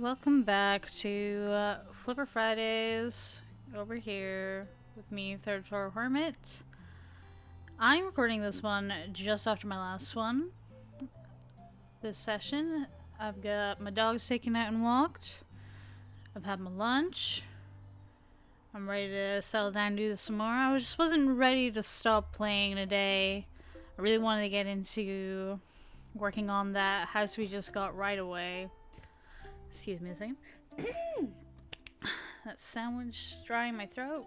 welcome back to Flipper Fridays over here with me, Third Floor Hermit. I'm recording this one just after my last one. This session, I've got my dogs taken out and walked. I've had my lunch. I'm ready to settle down and do this some more. I just wasn't ready to stop playing today. I really wanted to get into working on that house we just got right away. Excuse me a second. That sandwich dry in my throat.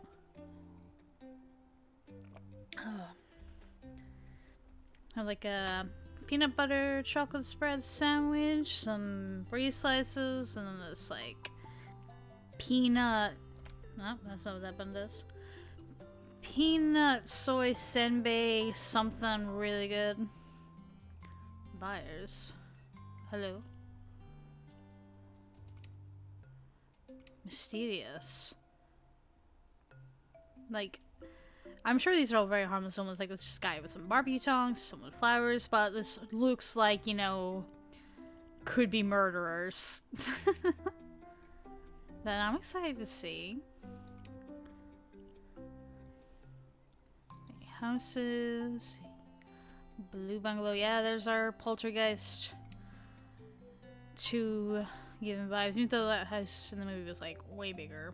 Oh. I like a peanut butter chocolate spread sandwich, some brie slices, and then this like peanut. No, that's not what that bun does. Peanut soy senbei something really good. Buyers. Hello. Mysterious. Like, I'm sure these are all very harmless. Almost like this just guy with some barbecue tongs, some with flowers, but this looks like, you know, could be murderers. Then I'm excited to see. Houses. Blue bungalow. Yeah, there's our poltergeist. Two giving vibes, even though that house in the movie was like way bigger.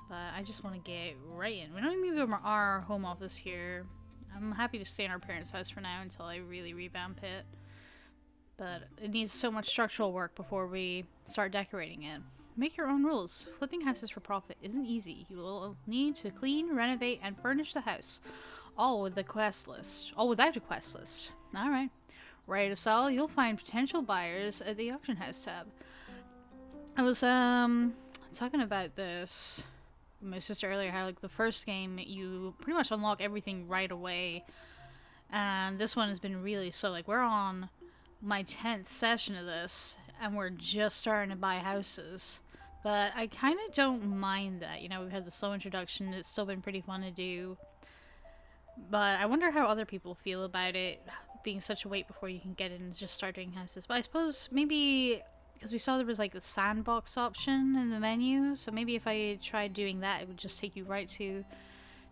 But I just want to get right in. We don't even move our home office here. I'm happy to stay in our parents' house for now until I really revamp it. But it needs so much structural work before we start decorating it. Make your own rules. Flipping houses for profit isn't easy. You will need to clean, renovate, and furnish the house. All with the quest list. All without a quest list. Alright. Ready to sell? You'll find potential buyers at the auction house tab. I was talking about this with my sister earlier, how like the first game you pretty much unlock everything right away, and this one has been really slow. Like we're on my 10th session of this and we're just starting to buy houses, but I kind of don't mind that. You know, we've had the slow introduction. It's still been pretty fun to do, but I wonder how other people feel about it being such a wait before you can get in and just start doing houses. But I suppose maybe because we saw there was like a sandbox option in the menu, so maybe if I tried doing that, it would just take you right to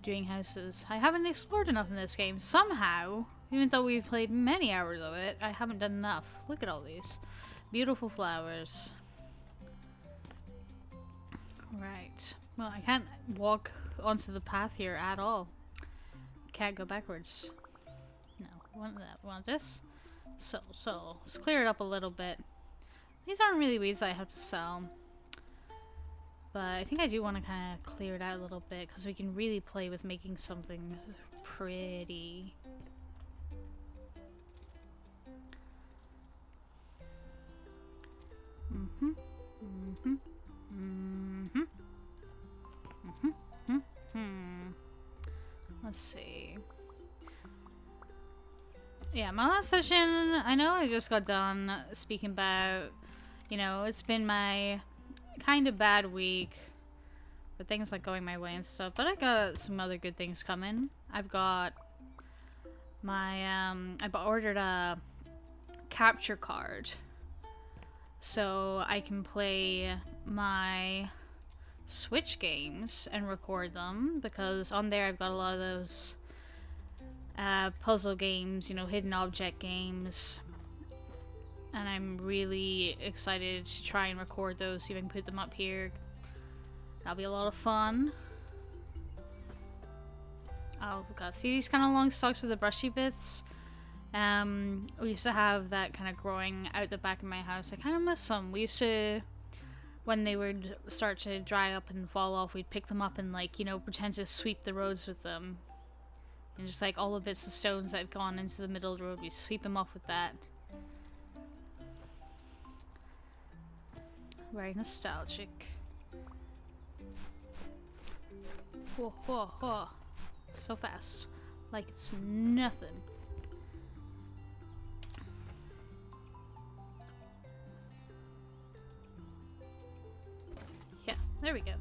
doing houses. I haven't explored enough in this game. Somehow, even though we've played many hours of it, I haven't done enough. Look at all these beautiful flowers. Right. Well, I can't walk onto the path here at all. Can't go backwards. No, want that. Want this? So let's clear it up a little bit. These aren't really weeds I have to sell, but I think I do want to kind of clear it out a little bit because we can really play with making something pretty. Let's see. Yeah, my last session, I know I just got done speaking about, you know, it's been my kind of bad week, but things not going my way and stuff, but I got some other good things coming. I've got my, I ordered a capture card, so I can play my Switch games and record them, because on there I've got a lot of those puzzle games, you know, hidden object games, and I'm really excited to try and record those, see if I can put them up here. That'll be a lot of fun. Oh god, see these kind of long stalks with the brushy bits? We used to have that kind of growing out the back of my house. I kind of miss them. We used to, when they would start to dry up and fall off, we'd pick them up and, like, you know, pretend to sweep the roads with them. And just like all the bits of stones that had gone into the middle of the road, we sweep them off with that. Very nostalgic. Whoa, whoa, whoa. So fast. Like it's nothing. Yeah, there we go.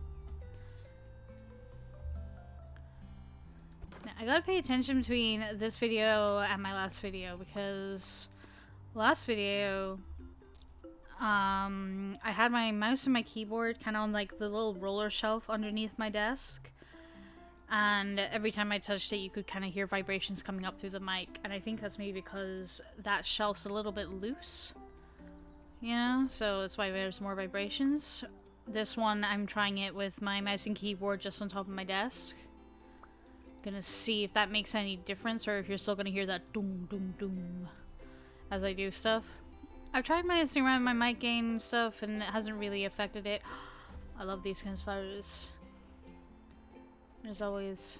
I gotta pay attention between this video and my last video, because last video I had my mouse and my keyboard kind of on like the little roller shelf underneath my desk. And every time I touched it, you could kind of hear vibrations coming up through the mic. And I think that's maybe because that shelf's a little bit loose. You know? So that's why there's more vibrations. This one, I'm trying it with my mouse and keyboard just on top of my desk. Gonna see if that makes any difference or if you're still gonna hear that doom, doom, doom as I do stuff. I've tried messing around with my mic gain and stuff and it hasn't really affected it. I love these kinds of flowers. There's always...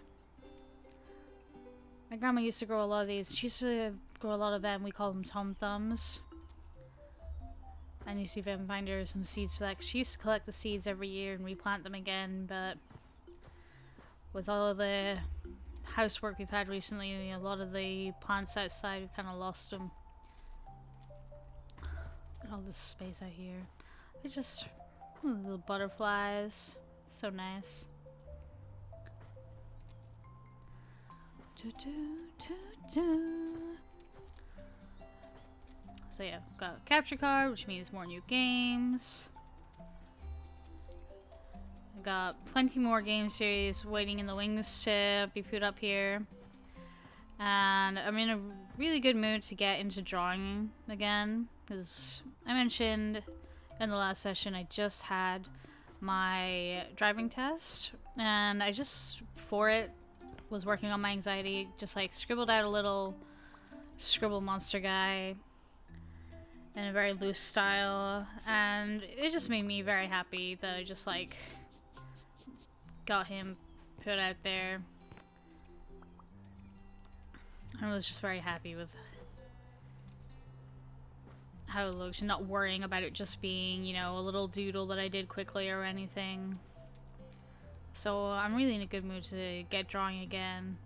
My grandma used to grow a lot of these. She used to grow a lot of them. We call them Tom Thumbs. I need to see if I can find her some seeds for that. 'Cause she used to collect the seeds every year and replant them again. But with all of the housework we've had recently, a lot of the plants outside, we've kind of lost them. Look at all this space out here. I just... little butterflies. So nice. So yeah, got a capture card, which means more new games. I got plenty more game series waiting in the wings to be put up here. And I'm in a really good mood to get into drawing again, because I mentioned in the last session I just had my driving test, and I just, for it, was working on my anxiety, just like scribbled out a little scribble monster guy in a very loose style, and it just made me very happy that I just like got him put out there. I was just very happy with how it looked and not worrying about it just being, you know, a little doodle that I did quickly or anything. So I'm really in a good mood to get drawing again.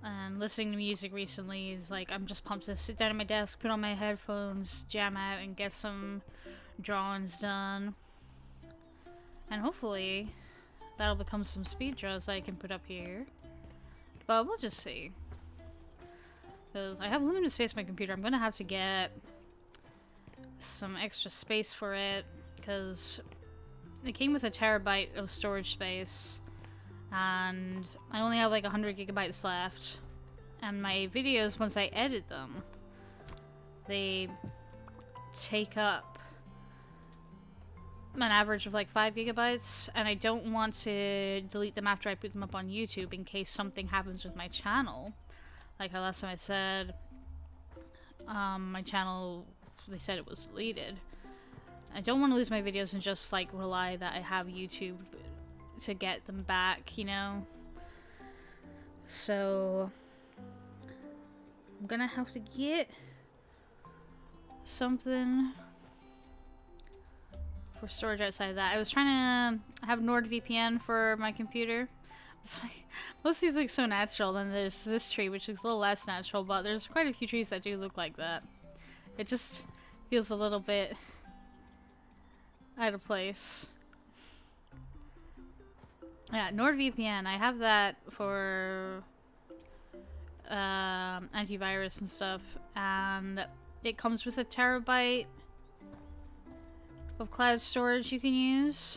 And listening to music recently is like, I'm just pumped to sit down at my desk, put on my headphones, jam out, and get some drawings done. And hopefully that'll become some speed draws that I can put up here. But we'll just see. Because I have limited space on my computer. I'm going to have to get some extra space for it. Because it came with a terabyte of storage space. And I only have like 100 gigabytes left. And my videos, once I edit them, they take up an average of like 5 gigabytes. And I don't want to delete them after I put them up on YouTube in case something happens with my channel. Like how last time I said, my channel, they said it was deleted. I don't want to lose my videos and just like rely that I have YouTube to get them back, you know? So I'm gonna have to get something for storage outside of that. I was trying to have NordVPN for my computer. It's like, mostly looks so natural. Then there's this tree, which looks a little less natural, but there's quite a few trees that do look like that. It just feels a little bit out of place. Yeah, NordVPN. I have that for antivirus and stuff, and it comes with a terabyte of cloud storage you can use.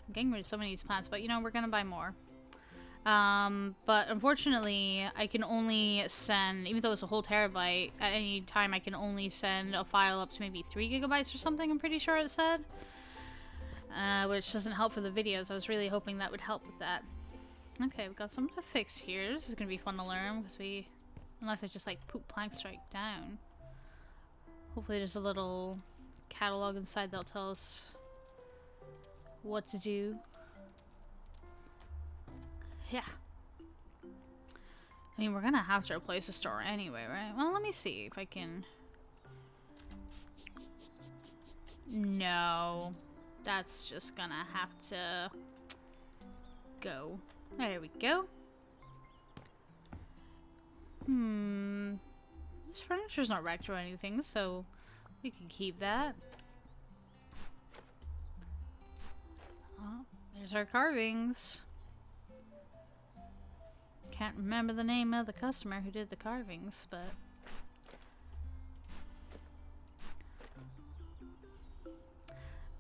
I'm getting rid of so many of these plants, but you know, we're gonna buy more. But unfortunately, I can only send, even though it's a whole terabyte, at any time I can only send a file up to maybe 3 gigabytes or something, I'm pretty sure it said. Which doesn't help for the videos. I was really hoping that would help with that. Okay, we've got something to fix here. This is gonna be fun to learn, because unless I just like poop plank strike down. Hopefully there's a little catalog inside that'll tell us what to do. Yeah. I mean, we're gonna have to replace the store anyway, right? Well, let me see if I can... No. That's just gonna have to go. There we go. This furniture's not wrecked or anything, so we can keep that. Oh, there's our carvings. can't remember the name of the customer who did the carvings, but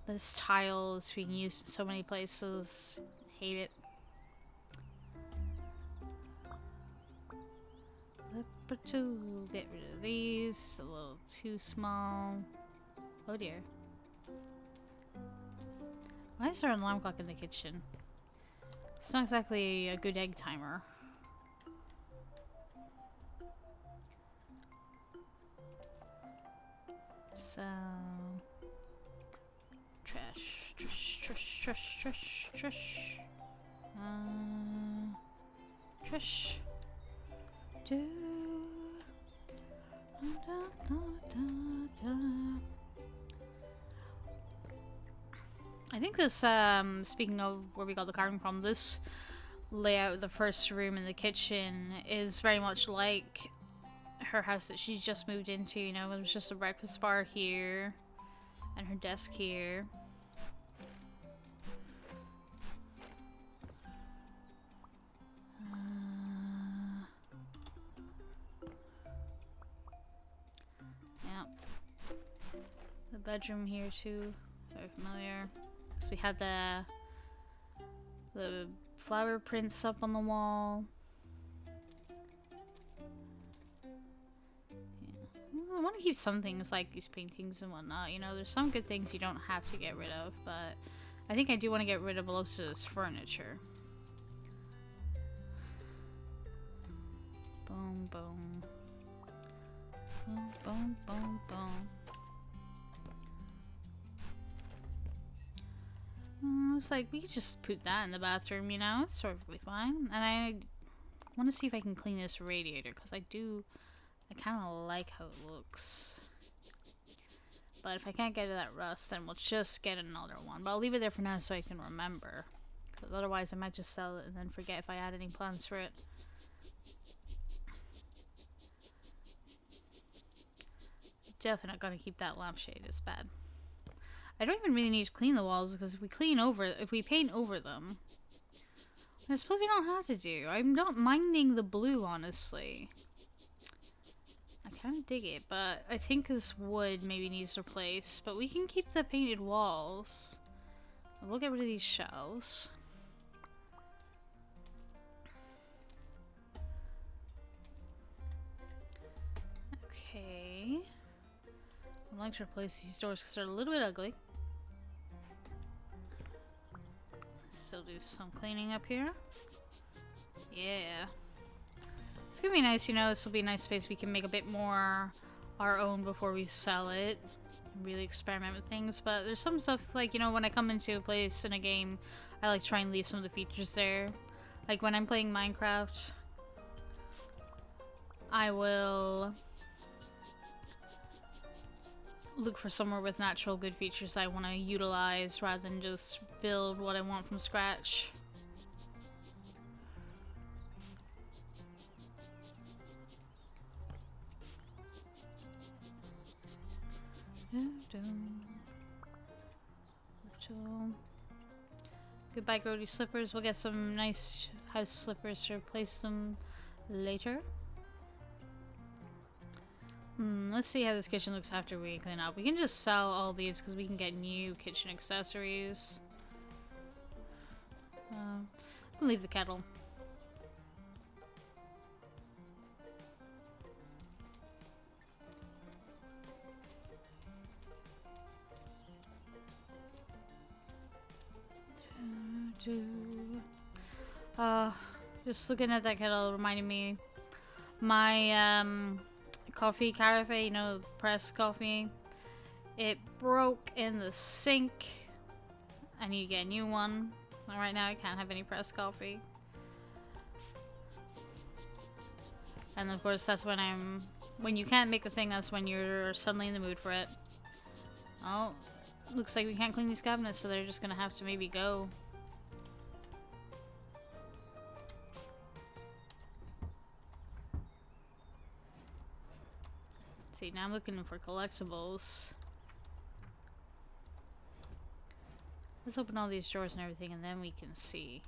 this tile is being used in so many places. Hate it. Flipper tool. Get rid of these. A little too small. Oh dear. Why is there an alarm clock in the kitchen? It's not exactly a good egg timer. So... Trash, trash, trash, trash, trash, trash. Trash. Do. Da, da, da, da. I think this, speaking of where we got the carving from, this layout of the first room in the kitchen is very much like her house that she's just moved into, you know, there's just a breakfast bar here and her desk here. Yeah. The bedroom here too, very familiar. So we had the flower prints up on the wall. Yeah. I want to keep some things like these paintings and whatnot. You know, there's some good things you don't have to get rid of, but I think I do want to get rid of most of this furniture. Boom, boom. Boom, boom, boom, boom. It's like, we could just put that in the bathroom, you know? It's perfectly fine. And I want to see if I can clean this radiator, because I kind of like how it looks. But if I can't get to that rust, then we'll just get another one. But I'll leave it there for now so I can remember. Because otherwise I might just sell it and then forget if I had any plans for it. Definitely not going to keep that lampshade, it's bad. I don't even really need to clean the walls because if we paint over them, I suppose we don't have to do. I'm not minding the blue, honestly. I kind of dig it, but I think this wood maybe needs replaced. But we can keep the painted walls. We'll get rid of these shelves. Okay. I'd like to replace these doors because they're a little bit ugly. Still do some cleaning up here. Yeah. It's gonna be nice, you know, this will be a nice space we can make a bit more our own before we sell it. Really experiment with things, but there's some stuff, like, you know, when I come into a place in a game, I like to try and leave some of the features there. Like when I'm playing Minecraft, I will look for somewhere with natural good features I want to utilize rather than just build what I want from scratch. Goodbye, grody slippers. We'll get some nice house slippers to replace them later. Let's see how this kitchen looks after we clean up. We can just sell all these because we can get new kitchen accessories. I'll leave the kettle. Just looking at that kettle reminded me my coffee carafe, you know, pressed coffee. It broke in the sink. I need to get a new one. Right now I can't have any pressed coffee. And of course that's when you can't make the thing, that's when you're suddenly in the mood for it. Oh, looks like we can't clean these cabinets, so they're just gonna have to maybe go. See, now I'm looking for collectibles. Let's open all these drawers and everything, and then we can see.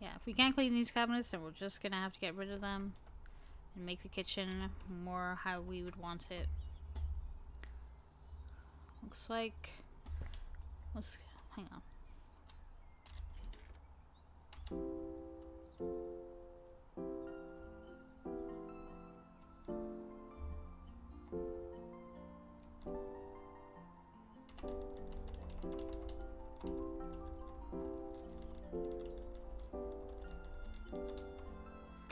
Yeah, if we can't clean these cabinets, then we're just gonna have to get rid of them and make the kitchen more how we would want it. Looks like... let's... hang on.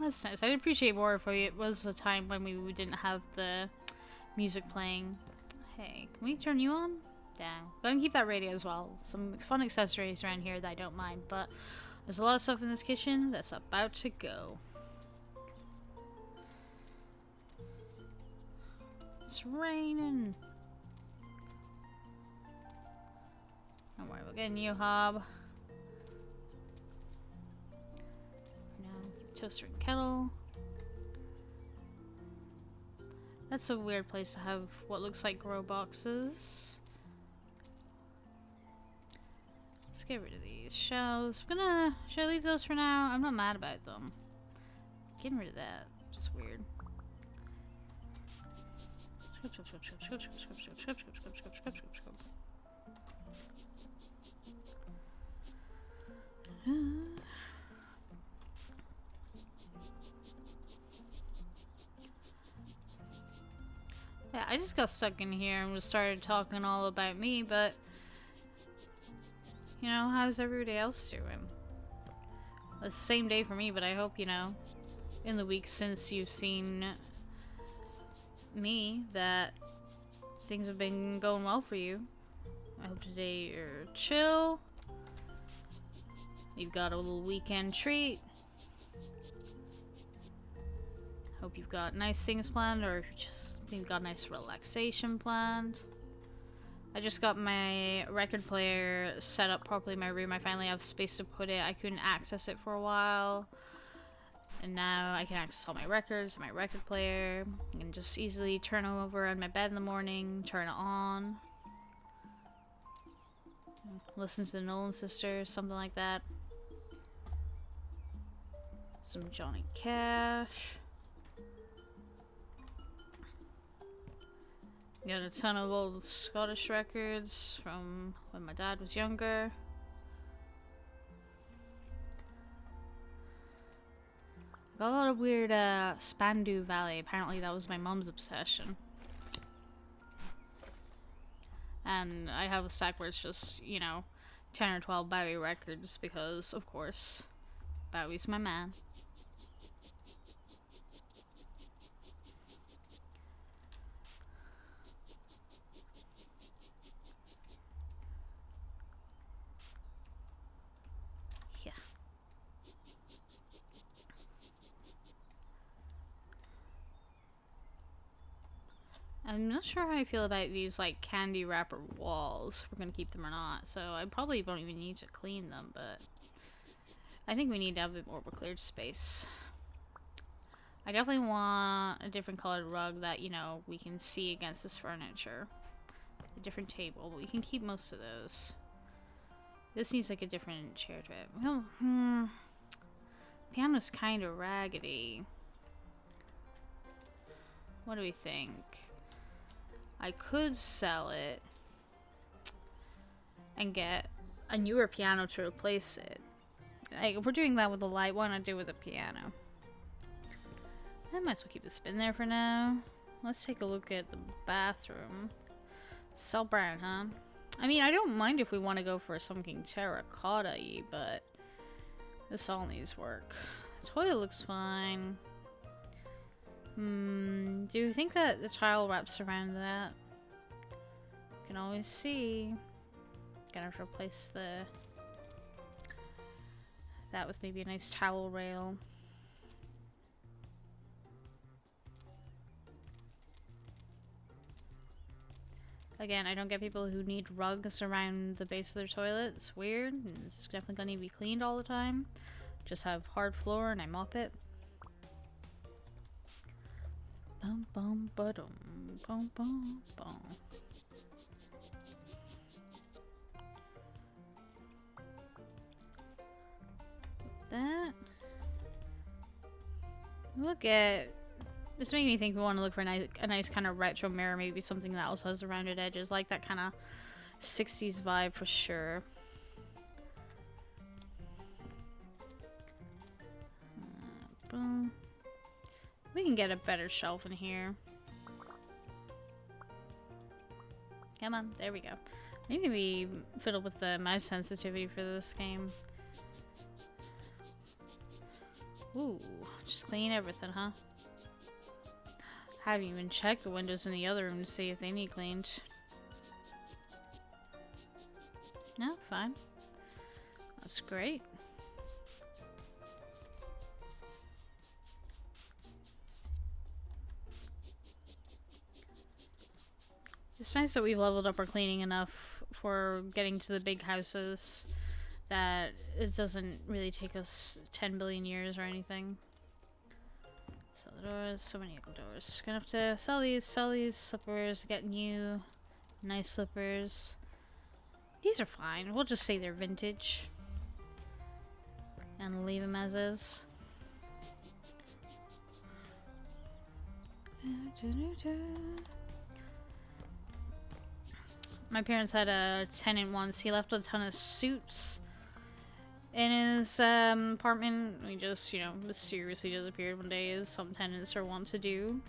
That's nice. I'd appreciate more if it was a time when we didn't have the music playing. Hey, can we turn you on? Down. Gonna keep that radio as well. Some fun accessories around here that I don't mind, but there's a lot of stuff in this kitchen that's about to go. It's raining. Don't worry, we'll get a new hob. Toaster and kettle. That's a weird place to have what looks like grow boxes. Let's get rid of these shelves. Should I leave those for now? I'm not mad about them. Getting rid of that. It's weird. Yeah, I just got stuck in here and just started talking all about me, but you know, how's everybody else doing? It's the same day for me, but I hope, you know, in the week since you've seen me, that things have been going well for you. I hope today you're chill. You've got a little weekend treat. Hope you've got nice things planned, or just you've got nice relaxation planned. I just got my record player set up properly in my room. I finally have space to put it. I couldn't access it for a while. And now I can access all my records and my record player. I can just easily turn over on my bed in the morning, turn it on. Listen to the Nolan Sisters, something like that. Some Johnny Cash. Got a ton of old Scottish records from when my dad was younger. Got a lot of weird Spandau Ballet. Apparently that was my mom's obsession. And I have a stack where it's just, you know, 10 or 12 Bowie records because, of course, Bowie's my man. I'm not sure how I feel about these like candy wrapper walls, if we're gonna keep them or not, so I probably don't even need to clean them, but I think we need to have a bit more of a cleared space. I definitely want a different colored rug that, you know, we can see against this furniture. A different table, but we can keep most of those. This needs like a different chair to it. Well, piano's kind of raggedy. What do we think? I could sell it and get a newer piano to replace it. Like, if we're doing that with a light, why not do it with a piano? I might as well keep the spin there for now. Let's take a look at the bathroom. Sell brown, huh? I mean, I don't mind if we want to go for something terracotta-y, but this all needs work. The toilet looks fine. Do you think that the tile wraps around that? You can always see. Gonna have to replace that with maybe a nice towel rail. Again, I don't get people who need rugs around the base of their toilet. It's weird. It's definitely gonna need to be cleaned all the time. Just have hard floor and I mop it. Bum bum ba-dum, bum bum bum. that. Look at... This made me think we want to look for a nice kind of retro mirror. Maybe something that also has the rounded edges. Like that kind of 60s vibe for sure. Boom. We can get a better shelf in here. Come on, there we go. Maybe we fiddle with the mouse sensitivity for this game. Ooh, just clean everything, huh? Haven't even checked the windows in the other room to see if they need cleaned. No, fine. That's great. It's nice that we've leveled up our cleaning enough for getting to the big houses that it doesn't really take us 10 billion years or anything. Sell the doors, so many doors. Gonna have to sell these slippers, get new, nice slippers. These are fine. We'll just say they're vintage. And leave them as is. My parents had a tenant once. He left a ton of suits in his apartment. He just, you know, mysteriously disappeared one day, as some tenants are wont to do.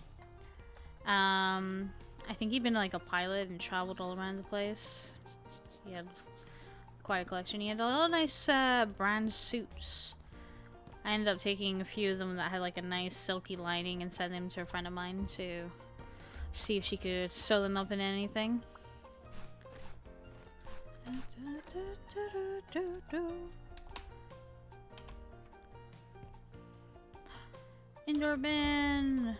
I think he'd been like a pilot and traveled all around the place. He had quite a collection. He had a lot of nice brand suits. I ended up taking a few of them that had like a nice silky lining and sent them to a friend of mine to see if she could sew them up in anything. Indoor bin.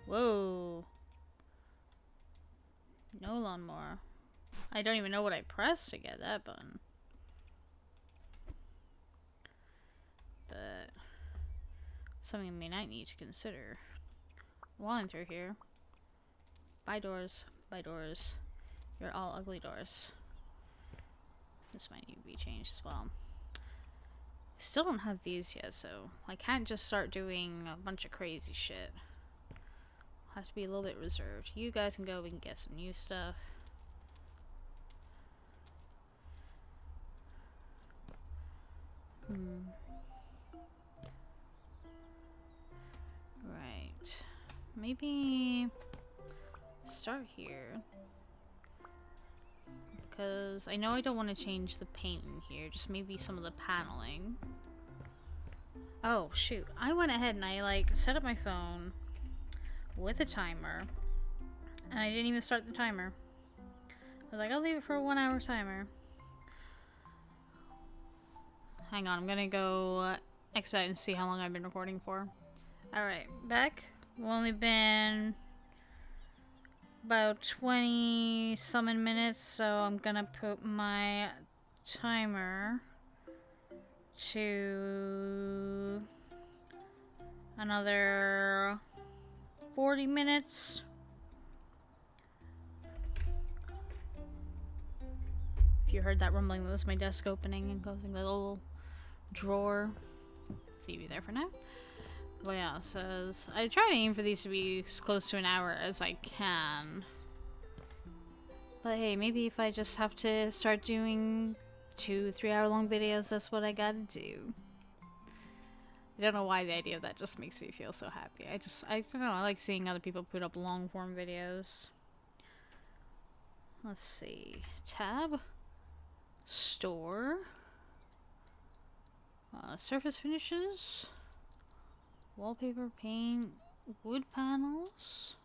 Whoa. No lawnmower. I don't even know what I pressed to get that button. But something we might need to consider while I'm through here. Buy doors. Buy doors. You're all ugly doors. This might need to be changed as well. I still don't have these yet, so I can't just start doing a bunch of crazy shit. I'll have to be a little bit reserved. You guys can go, we can get some new stuff. Right. Maybe start here. Because I know I don't want to change the paint in here, just maybe some of the paneling. Oh, shoot. I went ahead and I, like, set up my phone with a timer, and I didn't even start the timer. I was like, I'll leave it for a 1 hour timer. Hang on, I'm gonna go exit and see how long I've been recording for. Alright, back. We've only been about 20 something minutes, so I'm gonna put my timer to another 40 minutes. If you heard that rumbling, that was my desk opening and closing the little drawer. See you there for now. But yeah, it says I try to aim for these to be as close to an hour as I can. But hey, maybe if I just have to start doing 2-3 hour long videos, that's what I gotta do. I don't know why the idea of that just makes me feel so happy. I don't know, I like seeing other people put up long form videos. Let's see. Tab. Store. Surface finishes. Wallpaper, paint, wood panels.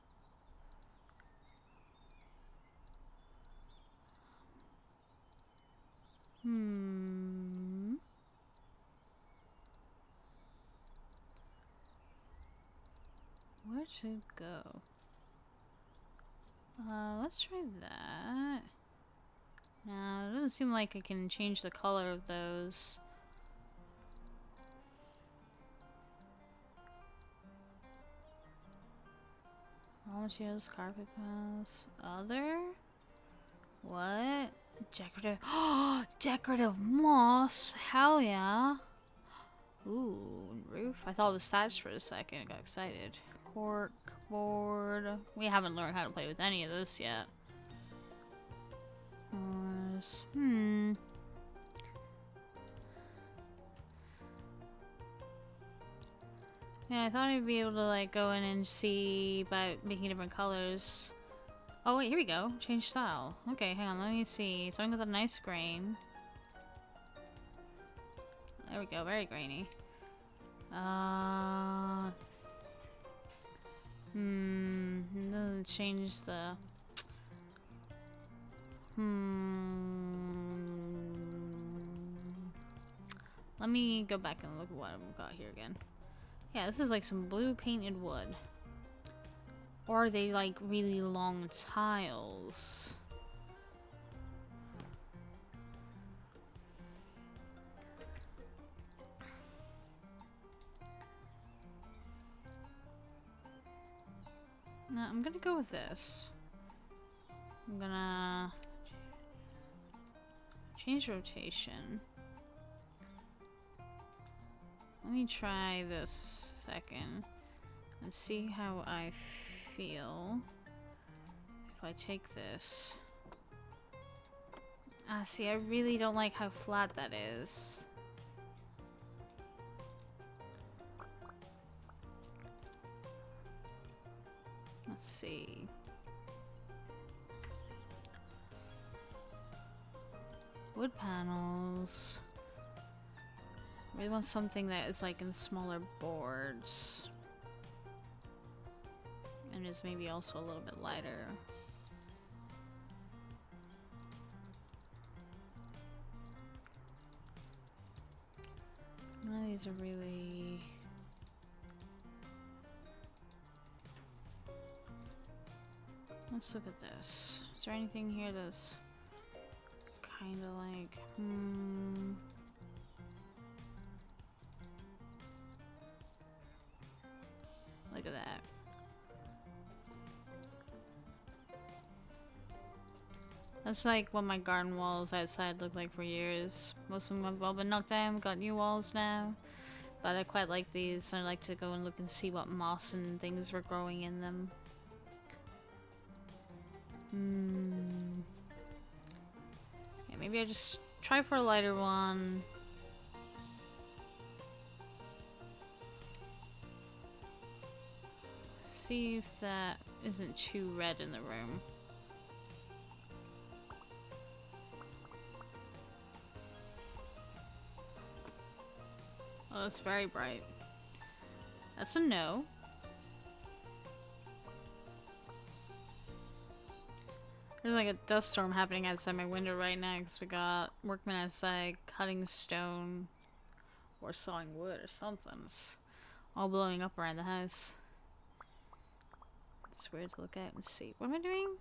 Where to go? Let's try that. No, it doesn't seem like I can change the color of those. Raw materials, carpet panels. Other? What? Decorative. Oh, decorative moss. Hell yeah. Ooh, roof. I thought it was thatched for a second. I got excited. Cork board. We haven't learned how to play with any of this yet. Yeah, I thought I'd be able to like go in and see by making different colors. Oh wait, here we go. Change style. Okay, hang on, let me see. Starting with a nice grain. There we go, very grainy. Change the let me go back and look at what I've got here again. Yeah, this is like some blue painted wood. Or are they like really long tiles? No, I'm gonna go with this. I'm gonna change rotation. Let me try this second and see how I feel if I take this. Ah, see, I really don't like how flat that is. Let's see. Wood panels. I really want something that is like in smaller boards. And is maybe also a little bit lighter. None of these are really... Let's look at this. Is there anything here that's kind of like... Look at that. That's like what my garden walls outside looked like for years. Most of them have all been knocked down. We've got new walls now. But I quite like these. I like to go and look and see what moss and things were growing in them. Yeah, maybe I just try for a lighter one. See if that isn't too red in the room. Oh, that's very bright. That's a no. There's like a dust storm happening outside my window right now because we got workmen outside cutting stone or sawing wood or something. It's all blowing up around the house. It's weird to look at and see. What am I doing?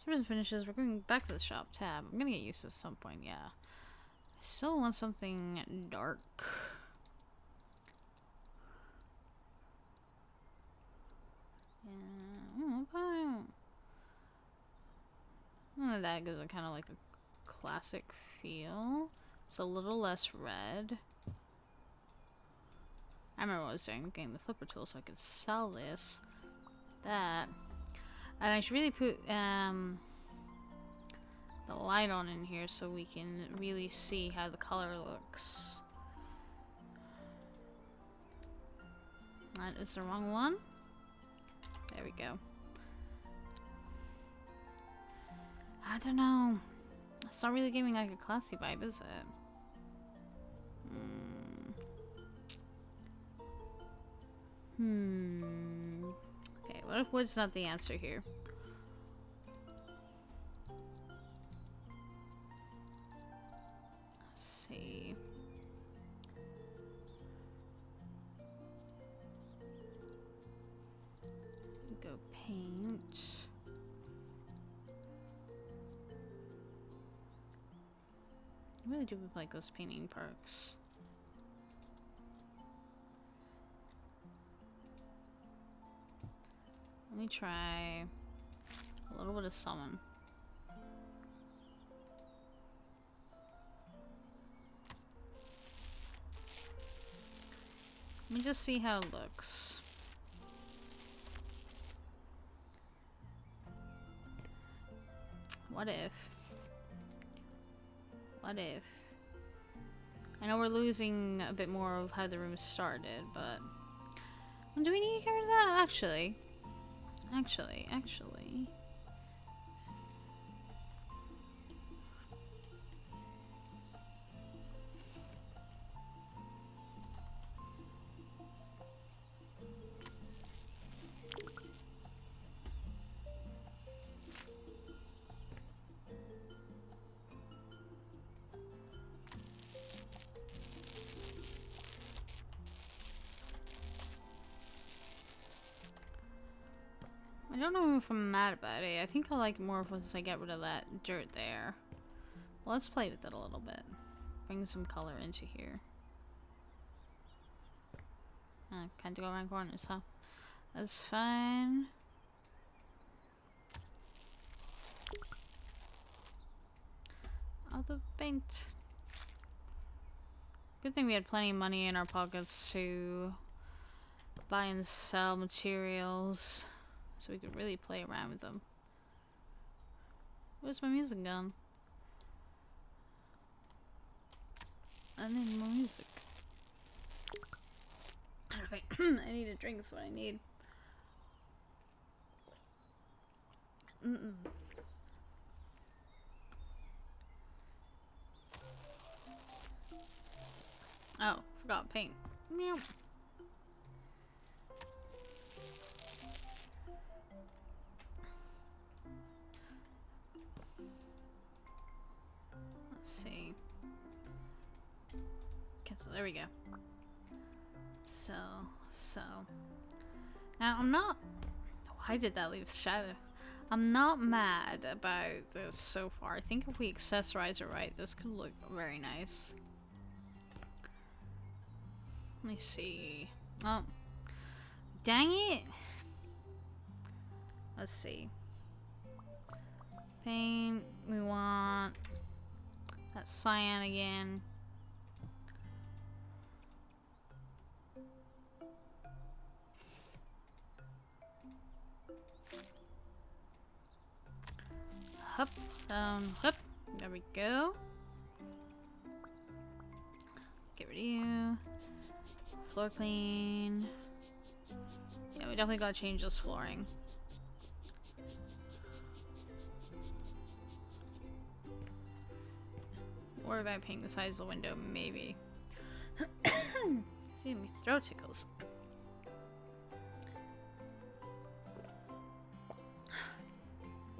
Service finishes. We're going back to the shop tab. I'm gonna get used to this at some point, yeah. I still want something dark. Yeah. That gives it kind of like a classic feel. It's a little less red. I remember what I was doing, getting the flipper tool so I could sell this. That. And I should really put the light on in here so we can really see how the color looks. That is the wrong one. There we go. I don't know. It's not really giving like a classy vibe, is it? Okay, what if wood's not the answer here? Let's see. Go paint. I really do like those painting perks. Let me try a little bit of summon. Let me just see how it looks. What if? What if? I know we're losing a bit more of how the room started, but... Do we need to get rid of that? Actually. Actually. I don't know if I'm mad about it. I think I like it more once I get rid of that dirt there. Well, let's play with it a little bit. Bring some color into here. Can't go around corners, huh? That's fine. Out of paint. Good thing we had plenty of money in our pockets to buy and sell materials, so we could really play around with them. Where's my music gone? I need more music. I need a drink, is what I need. Oh, forgot paint. Meow. Let's see. Okay, so there we go. So. Now, I'm not... Why did that leave shadow? I'm not mad about this so far. I think if we accessorize it right, this could look very nice. Let me see. Oh. Dang it! Let's see. Paint. We want that cyan again. Hup. Hup. There we go. Get rid of you. Floor clean. Yeah, we definitely gotta change this flooring. Or about painting the size of the window, maybe. See, my throat tickles.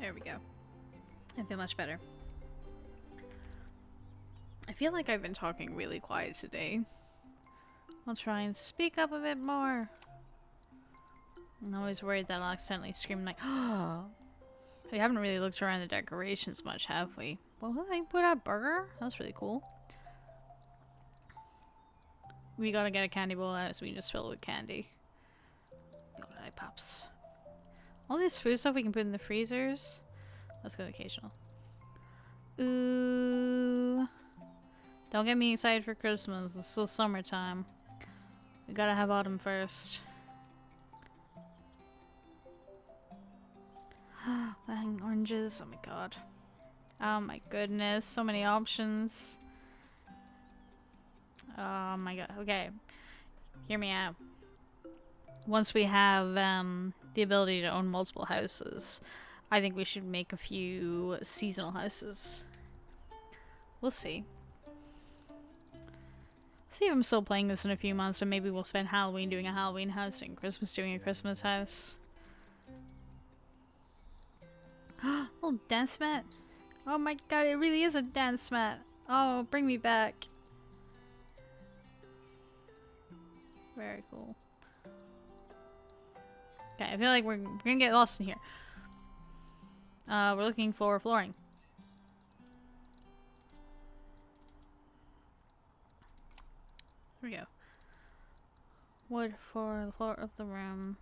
There we go. I feel much better. I feel like I've been talking really quiet today. I'll try and speak up a bit more. I'm always worried that I'll accidentally scream like, oh. We haven't really looked around the decorations much, have we? Well, I put out burger? That's really cool. We gotta get a candy bowl out, so we can just fill it with candy. God, eye pops. All this food stuff we can put in the freezers. Let's go occasional. Ooh. Don't get me excited for Christmas. It's still summertime. We gotta have autumn first. Bang, oranges. Oh my god. Oh my goodness. So many options. Oh my god. Okay. Hear me out. Once we have the ability to own multiple houses, I think we should make a few seasonal houses. We'll see. See if I'm still playing this in a few months, and maybe we'll spend Halloween doing a Halloween house and Christmas doing a Christmas house. Oh, dance mat. Oh my god, it really is a dance mat. Oh, bring me back. Very cool. Okay, I feel like we're gonna get lost in here. We're looking for flooring. Here we go. Wood for the floor of the room.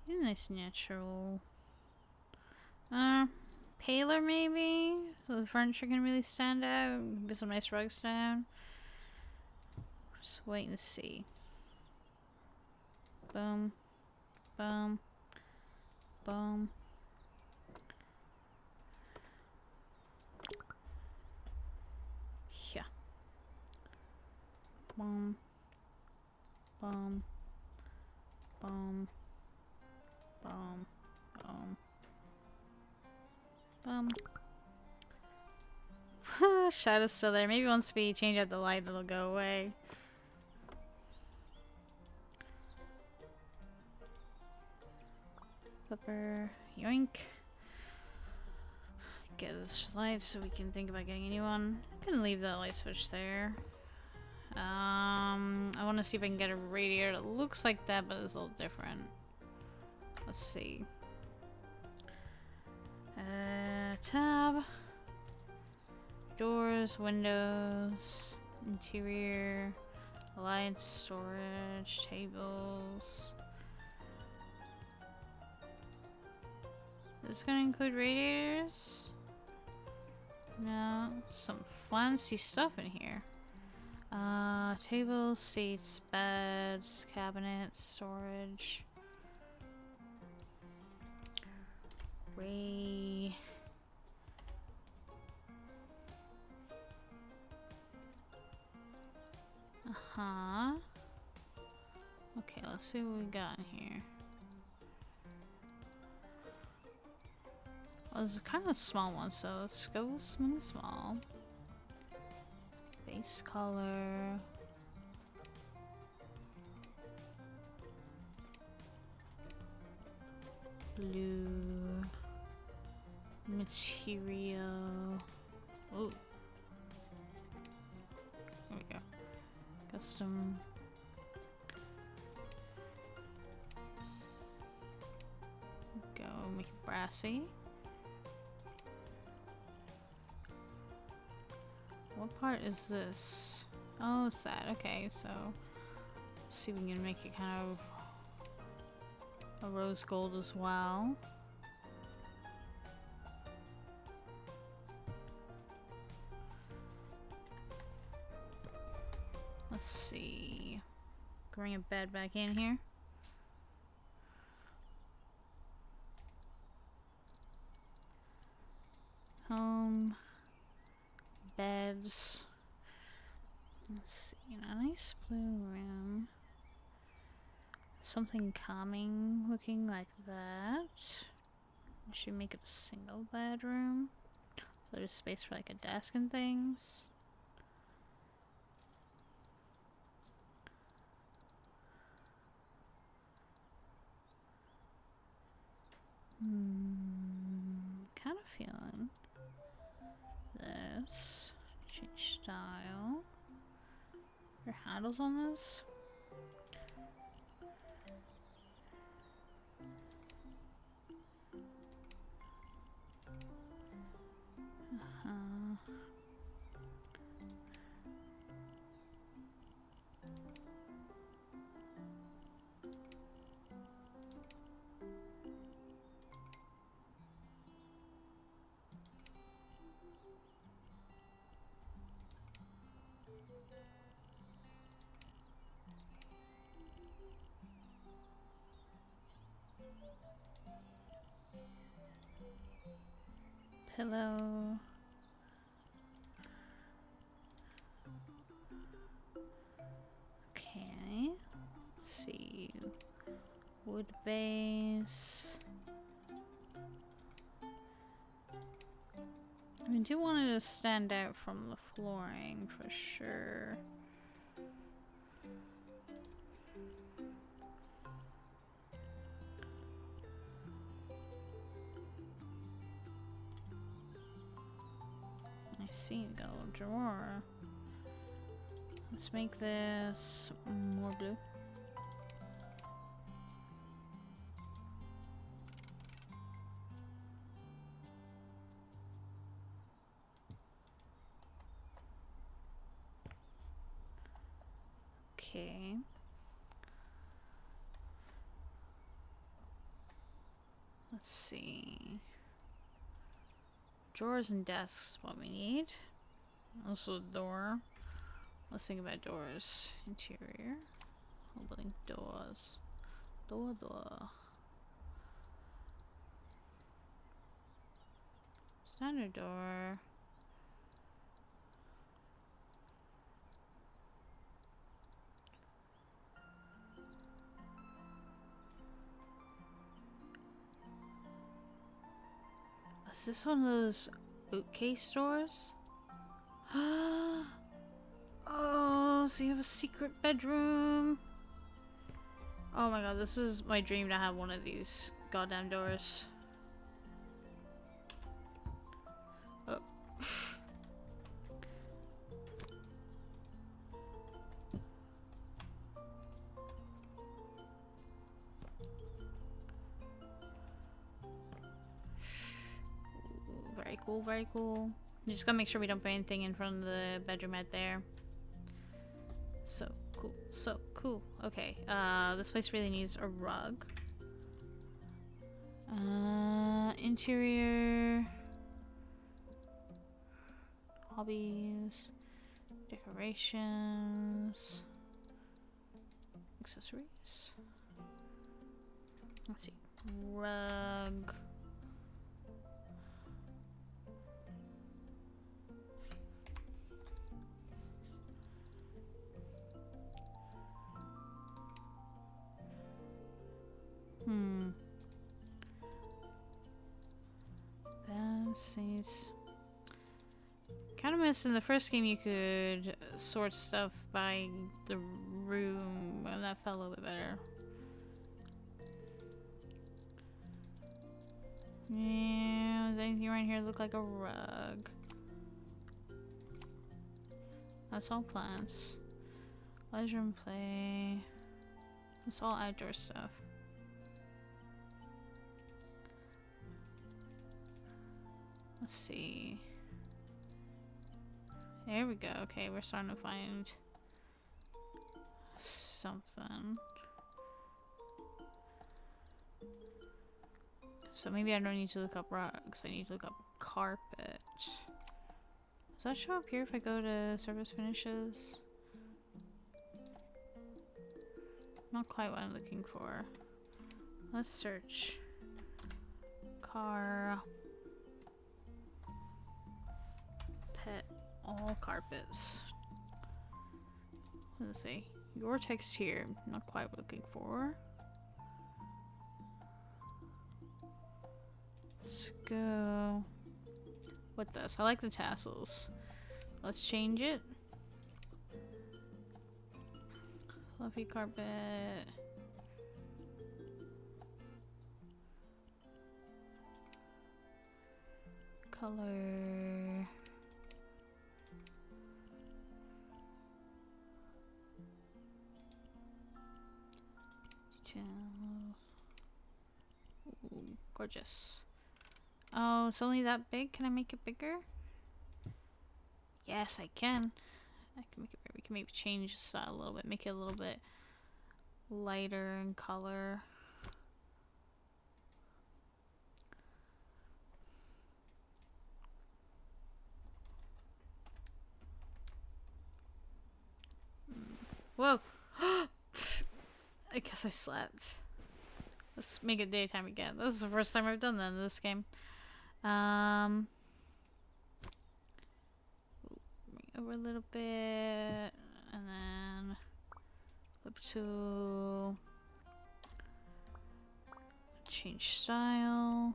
Nice natural. Paler maybe? So the furniture can really stand out. Put some nice rugs down. Just wait and see. Boom. Boom. Boom. Yeah. Boom. Boom. Boom. Boom. Boom. Boom. Shadow's still there. Maybe once we change out the light, it'll go away. Flipper. Yoink. Get this light so we can think about getting a new one. I'm gonna leave that light switch there. I want to see if I can get a radiator that looks like that, but it's a little different. Let's see. Tab. Doors, windows, interior, lights, storage, tables. Is this gonna include radiators? No, some fancy stuff in here. Tables, seats, beds, cabinets, storage. Ray. Uh-huh. Okay, let's see what we got in here. Well, it's kind of a small one, so let's go with something small. Base color. Blue. Material. Oh. There we go. Custom. Go make it brassy. What part is this? Oh, it's that. Okay, so let's see if we can make it kind of a rose gold as well. Let's see. Bring a bed back in here. Home. Beds. Let's see. A nice blue room. Something calming looking like that. I should make it a single bedroom. So there's space for like a desk and things. Kind of feeling this. Change style. Are there handles on this? Pillow. Okay. Let's see. Wood base. I do want it to stand out from the flooring for sure. I see, we got a little drawer. Let's make this more blue. Okay. Let's see. Drawers and desks, what we need. Also a door. Let's think about doors. Interior. Opening doors. Door. Standard door. Is this one of those bookcase stores? Oh, so you have a secret bedroom. Oh my god, this is my dream to have one of these goddamn doors. Oh. Very cool, very cool. You just gotta make sure we don't put anything in front of the bedroom right there. So cool, so cool. Okay, this place really needs a rug. Interior. Hobbies. Decorations. Accessories. Let's see. Rug. Seats. Kind of miss in the first game you could sort stuff by the room, and that felt a little bit better. Yeah, does anything around here look like a rug? That's all plants. Leisure and play. It's all outdoor stuff. Let's see. There we go. Okay, we're starting to find something. So maybe I don't need to look up rugs. I need to look up carpet. Does that show up here if I go to surface finishes? Not quite what I'm looking for. Let's search. Car. Pet. All carpets. Let's see. Your text here. Not quite what I'm looking for. Let's go with this. I like the tassels. Let's change it. Fluffy carpet. Color. Ooh, gorgeous. Oh, it's only that big? Can I make it bigger? Yes, I can. I can make it bigger. We can maybe change the style a little bit, make it a little bit lighter in color. Whoa! I guess I slept. Let's make it daytime again. This is the first time I've done that in this game. Bring it over a little bit, and then flip to change style.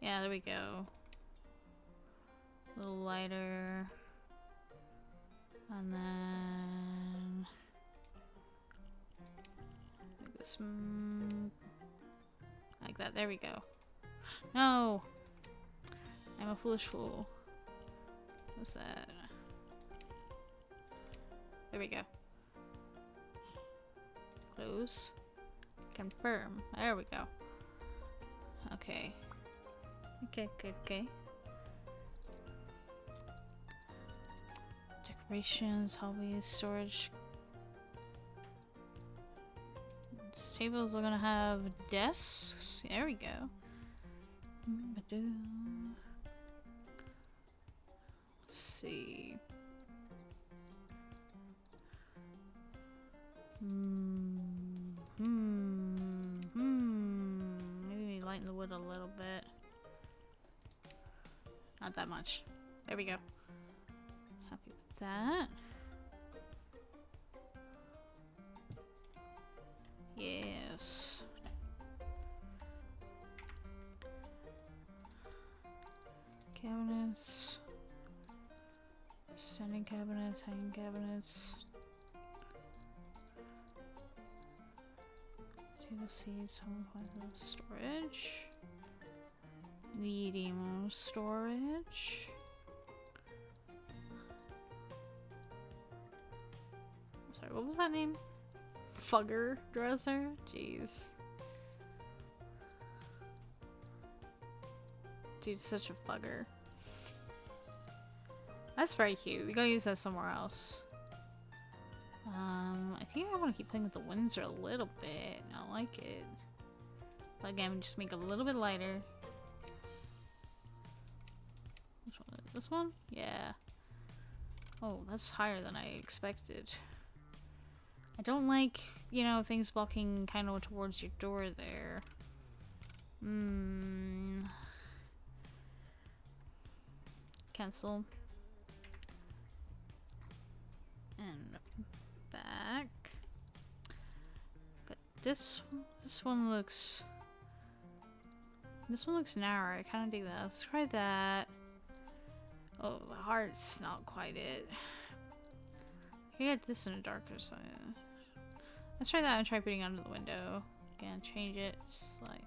Yeah, there we go. A little lighter, and then make this like that. There we go. No, I'm a foolish fool. What's that? There we go. Close. Confirm. There we go. Okay. Okay. Decorations, hobbies, storage. These tables are gonna have desks. There we go. Let's see. Maybe lighten the wood a little bit. Not that much. There we go. Happy with that. Yes. Cabinets. Standing cabinets, hanging cabinets. Potato seeds, home appliances, storage. Medium storage. Sorry, what was that name? Fugger dresser? Jeez. Dude's such a fugger. That's very cute. We gotta use that somewhere else. I think I want to keep playing with the Windsor a little bit. I like it. But again, just make it a little bit lighter. Which one? This one? Yeah. Oh, that's higher than I expected. I don't like, you know, things blocking kind of towards your door there. Cancel. And back. But this one looks narrow. I kind of dig that. Let's try that. Oh, the heart's not quite it. I can get this in a darker side. Let's try that and try putting it under the window. Again, change it slightly.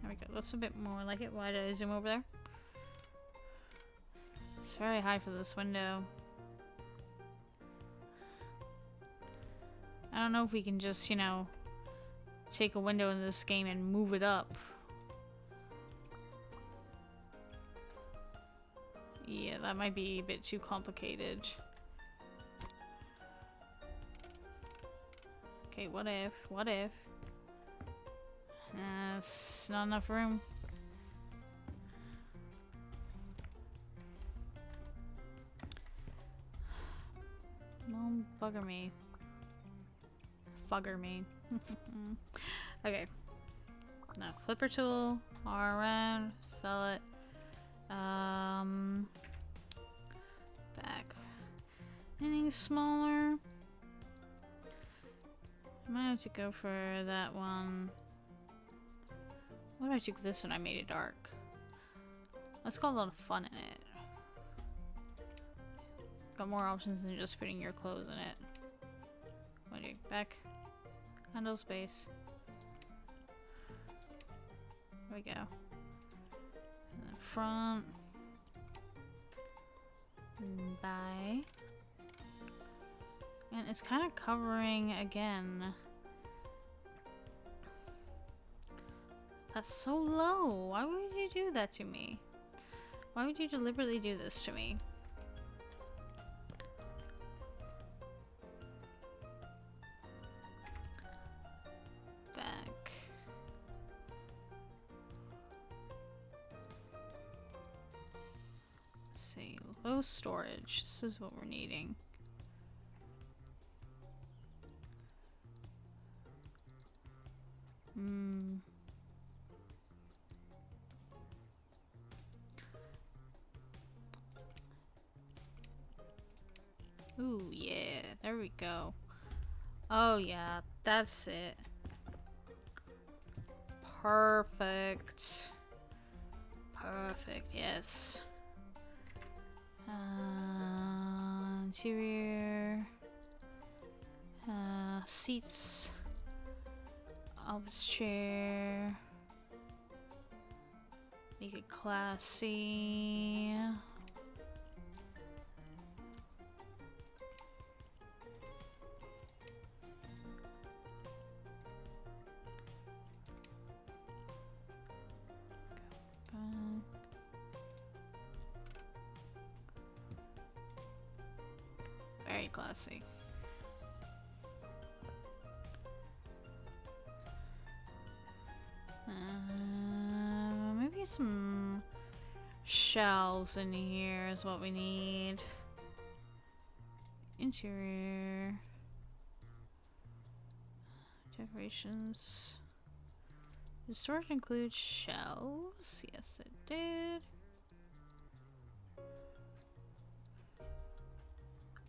There we go. That's a bit more like it. Why did I zoom over there? It's very high for this window. I don't know if we can just, you know, take a window in this game and move it up. Yeah, that might be a bit too complicated. Okay, what if? What if? It's not enough room. Don't bugger me. Bugger me. Okay. No, flipper tool, R around, sell it. Back. Anything smaller? I might have to go for that one. What if I took this and I made it dark? Let's got a lot of fun in it. Got more options than just putting your clothes in it. What do you back? Handle space. There we go. And then front. By. And it's kind of covering again. That's so low. Why would you do that to me? Why would you deliberately do this to me? Back. Let's see. Low storage. This is what we're needing. Ooh, yeah, there we go. Oh, yeah, that's it. Perfect. Perfect, yes. Interior. Seats. Office chair. Make it classy. Very classy. Maybe some shelves in here is what we need. interior decorations. Does storage include shelves? Yes, it did.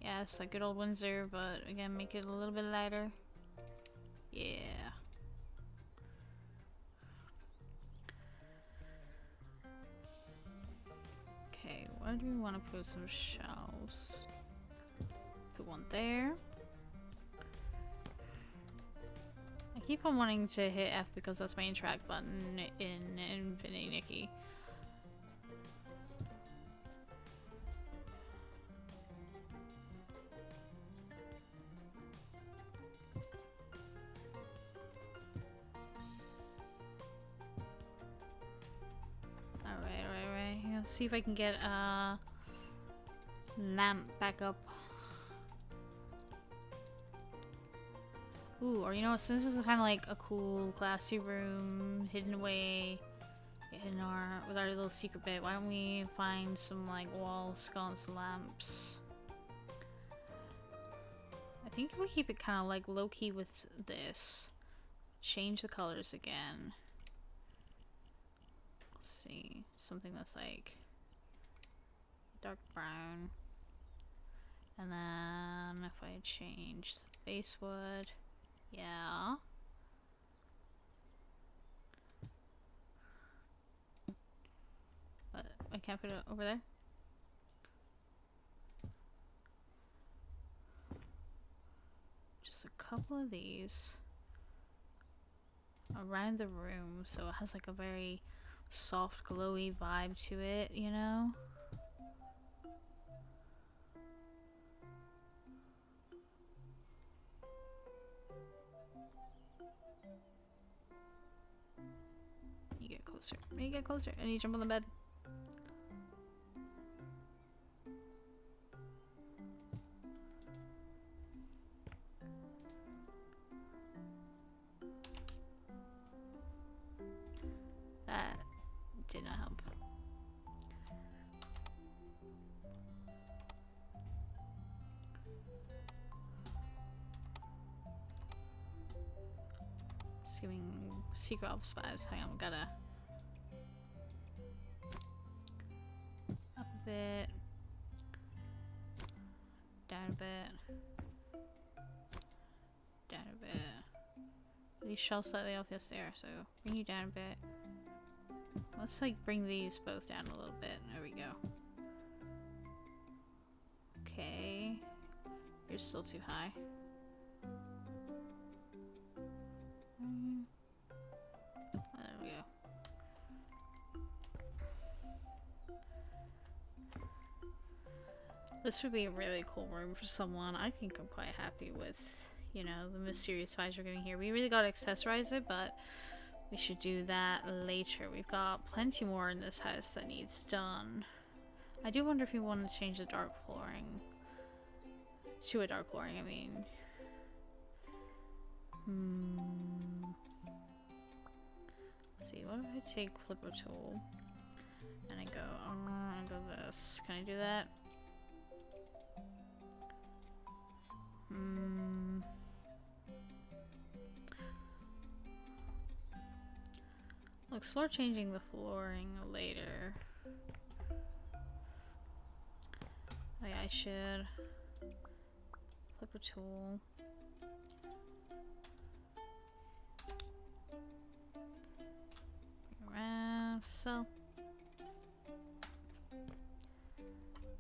Yeah, it's like good old Windsor, but again, make it a little bit lighter. Yeah. Okay, where do we want to put some shelves? Put one there. I keep on wanting to hit F because that's my interact button in Infinity Nikki. Alright. Let's see if I can get a lamp back up. Ooh, or you know what, since this is kind of like a cool, classy room, hidden away with our little secret bit, why don't we find some like wall sconce lamps? I think if we keep it kind of like low-key with this, change the colors again. Let's see, something that's like dark brown. And then if I change the base wood, yeah. But I can't put it over there. Just a couple of these around the room so it has like a very soft, glowy vibe to it, you know? You get closer. You get closer. And you jump on the bed. That did not help. Skimming secret office spies. Hang on, gotta up a bit, down a bit, down a bit. These shelves slightly off, yes they are, so bring you down a bit. Let's like bring these both down a little bit. There we go. Okay. You're still too high. There we go. This would be a really cool room for someone. I think I'm quite happy with, you know, the mysterious vibes we're getting here. We really gotta accessorize it, but we should do that later. We've got plenty more in this house that needs done. I do wonder if we want to change the dark flooring to a dark flooring, I mean. Let's see, what if I take Flipper Tool and I go this. Can I do that? I'll explore changing the flooring later. Oh yeah, I should. Flipper Tool. Around, so.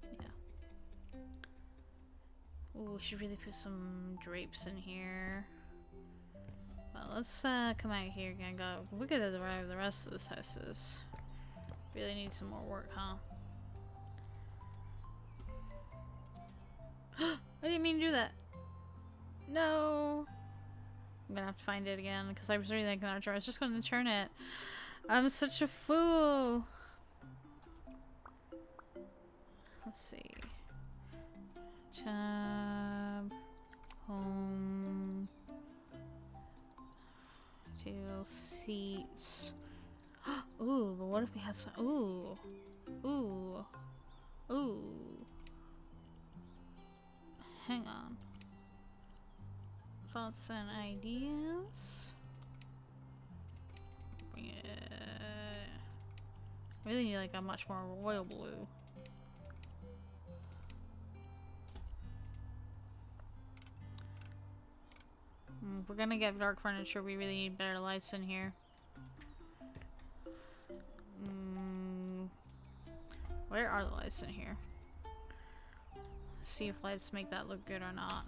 Yeah. Ooh, we should really put some drapes in here. Well, let's come out here again. Look at the rest of this house is. Really need some more work, huh? I didn't mean to do that. No. I'm gonna have to find it again because I was really thinking I was just gonna turn it. I'm such a fool. Let's see. Tab. Home. Table. Seats. Ooh, but what if we had some. Ooh. Ooh. Ooh. Hang on. Thoughts and ideas. Bring it. I really need like a much more royal blue. If we're gonna get dark furniture, we really need better lights in here. Where are the lights in here? See if lights make that look good or not.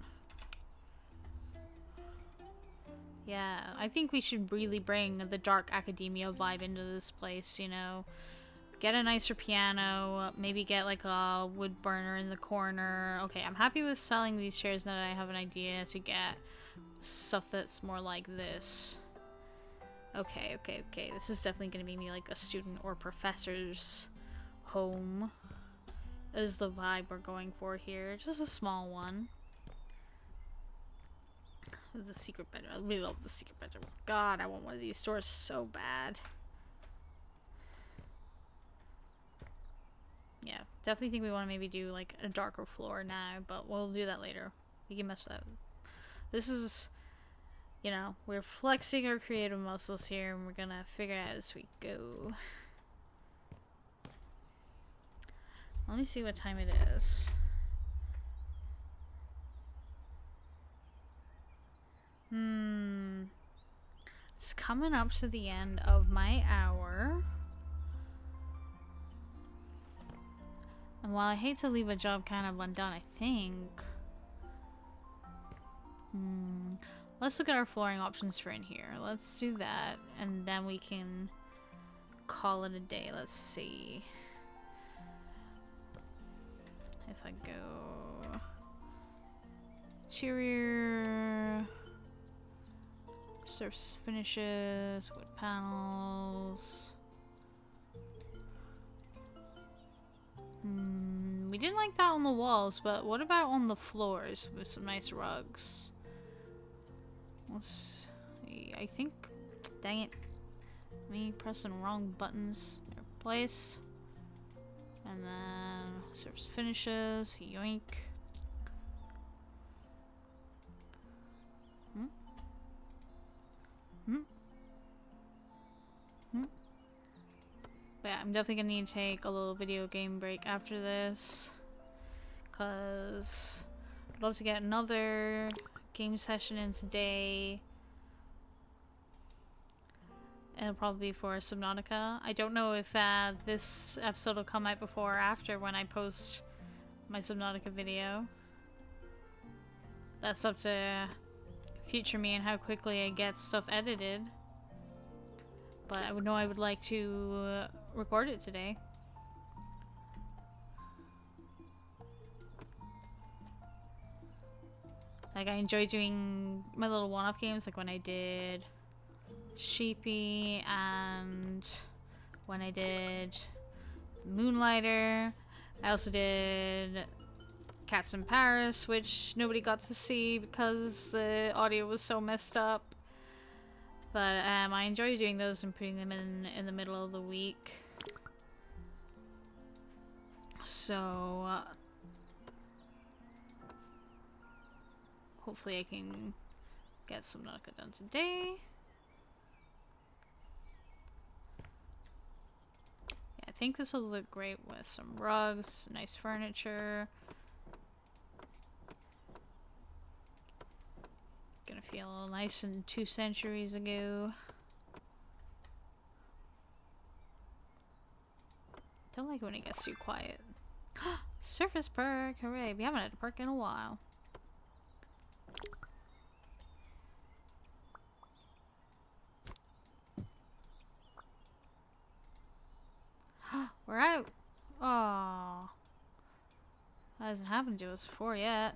Yeah, I think we should really bring the dark academia vibe into this place, you know. Get a nicer piano, maybe get like a wood burner in the corner. Okay, I'm happy with selling these chairs now that I have an idea to get stuff that's more like this. Okay. This is definitely going to be me like a student or professor's home. Is the vibe we're going for here. Just a small one. The secret bedroom. I really love the secret bedroom. God, I want one of these stores so bad. Yeah, definitely think we want to maybe do like a darker floor now, but we'll do that later. We can mess with that. This is, you know, we're flexing our creative muscles here and we're gonna figure it out as we go. Let me see what time it is. It's coming up to the end of my hour. And while I hate to leave a job kind of undone, I think... let's look at our flooring options for in here. Let's do that, and then we can call it a day. Let's see. If I go... Interior... Surface finishes, wood panels... We didn't like that on the walls, but what about on the floors with some nice rugs? Let's see, I think... Dang it. Me pressing wrong buttons. Place. And then surface finishes. Yoink. But yeah, I'm definitely gonna need to take a little video game break after this. Because I'd love to get another game session in today. It'll probably be for Subnautica. I don't know if this episode will come out before or after when I post my Subnautica video. That's up to future me and how quickly I get stuff edited. But I would like to record it today. Like, I enjoy doing my little one-off games, like when I did Sheepy and when I did Moonlighter. I also did Cats in Paris, which nobody got to see because the audio was so messed up. But I enjoy doing those and putting them in the middle of the week. So hopefully I can get some Subnautica done today. Yeah, I think this will look great with some rugs, nice furniture. Gonna feel nice and 2 centuries ago. Don't like it when it gets too quiet. Surface perk! Hooray! We haven't had a perk in a while. We're out! Oh, that hasn't happened to us before yet.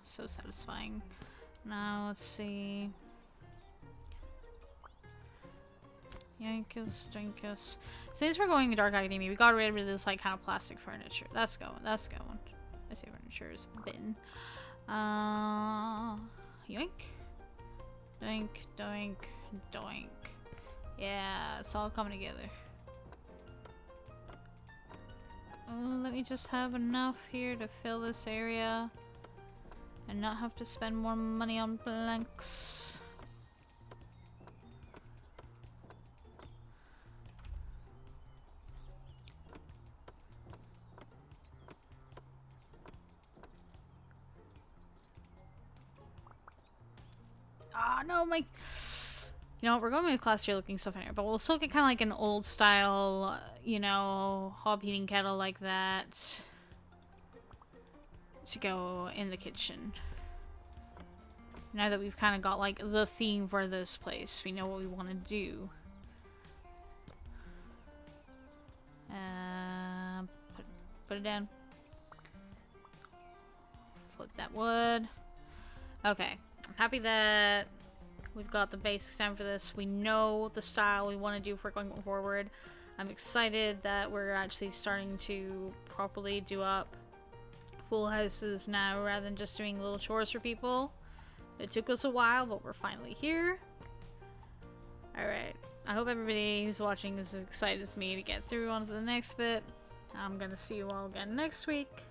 So satisfying. Now let's see. Yankus, Dinkus. Since we're going to Dark Academia, we got rid of this like kind of plastic furniture. That's going. That's going. I say furniture is bin. Yoink. Doink, doink, doink. Yeah, it's all coming together. Oh, let me just have enough here to fill this area and not have to spend more money on blanks. Ah, no, my... You know what, we're going with classier looking stuff in here, but we'll still get kind of like an old style, you know, hob heating kettle like that to go in the kitchen. Now that we've kind of got like the theme for this place, we know what we want to do. Put it down. Flip that wood. Okay, I'm happy that we've got the basics down for this. We know the style we want to do for going forward. I'm excited that we're actually starting to properly do up full houses now rather than just doing little chores for people. It took us a while, but we're finally here. Alright, I hope everybody who's watching is as excited as me to get through on to the next bit. I'm gonna see you all again next week.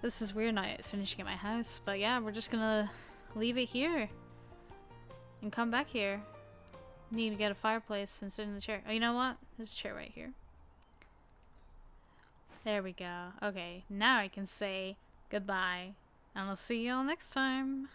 This is weird not finishing at my house, but yeah, we're just gonna leave it here. And come back here. Need to get a fireplace and sit in the chair. Oh, you know what? There's a chair right here. There we go. Okay, now I can say goodbye. And I'll see you all next time.